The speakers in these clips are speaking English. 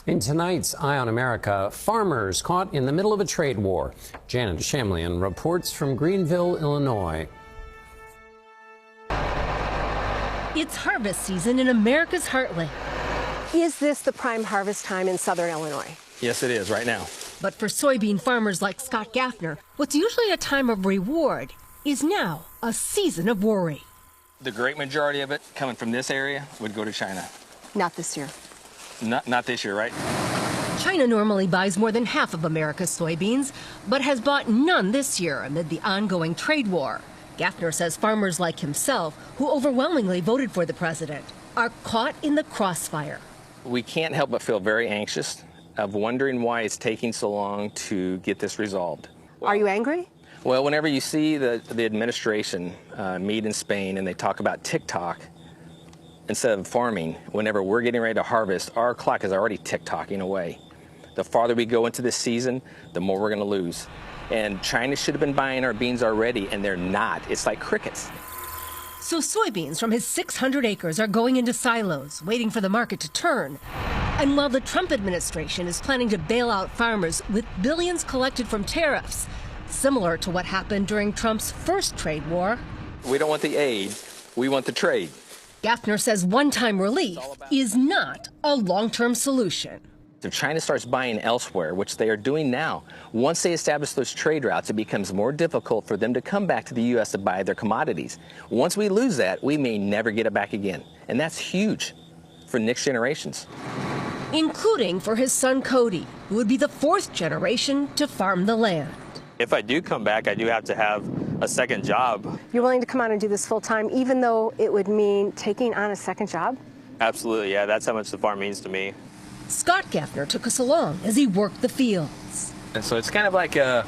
In tonight's Eye on America, farmers caught in the middle of a trade war. Janet Shamlian reports from Greenville, Illinois. It's harvest season in America's heartland. Is this the prime harvest time in southern Illinois? Yes, it is right now. But for soybean farmers like Scott Gaffner, what's usually a time of reward is now a season of worry. The great majority of it coming from this area would go to China. Not this year. Not this year, right? China normally buys more than half of America's soybeans, but has bought none this year amid the ongoing trade war. Gaffner says farmers like himself, who overwhelmingly voted for the president, are caught in the crossfire. We can't help but feel very anxious of wondering why it's taking so long to get this resolved. Are you angry? Well, whenever you see the administration meet in Spain and they talk about TikTok instead of farming, whenever we're getting ready to harvest, our clock is already tick-tocking away. The farther we go into this season, the more we're going to lose. And China should have been buying our beans already, and they're not. It's like crickets. So soybeans from his 600 acres are going into silos, waiting for the market to turn. And while the Trump administration is planning to bail out farmers with billions collected from tariffs, similar to what happened during Trump's first trade war. We don't want the aid, we want the trade. Gaffner says one-time relief is not a long-term solution. If China starts buying elsewhere, which they are doing now, once they establish those trade routes, it becomes more difficult for them to come back to the U.S. to buy their commodities. Once we lose that, we may never get it back again. And that's huge for next generations. Including for his son Cody, who would be the fourth generation to farm the land. If I do come back, I do have to have a second job. You're willing to come out and do this full time, even though it would mean taking on a second job? Absolutely, yeah, that's how much the farm means to me. Scott Gaffner took us along as he worked the fields. And so it's kind of like a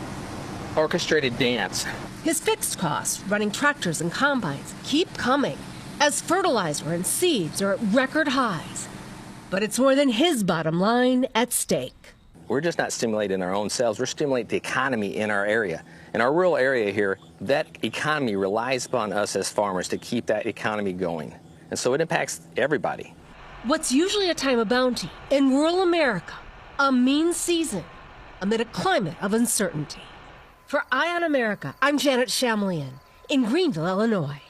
orchestrated dance. His fixed costs, running tractors and combines, keep coming as fertilizer and seeds are at record highs. But it's more than his bottom line at stake. We're just not stimulating our own sales, we're stimulating the economy in our area. In our rural area here, that economy relies upon us as farmers to keep that economy going. And so it impacts everybody. What's usually a time of bounty, in rural America, a mean season amid a climate of uncertainty. For Eye on America, I'm Janet Shamlian in Greenville, Illinois.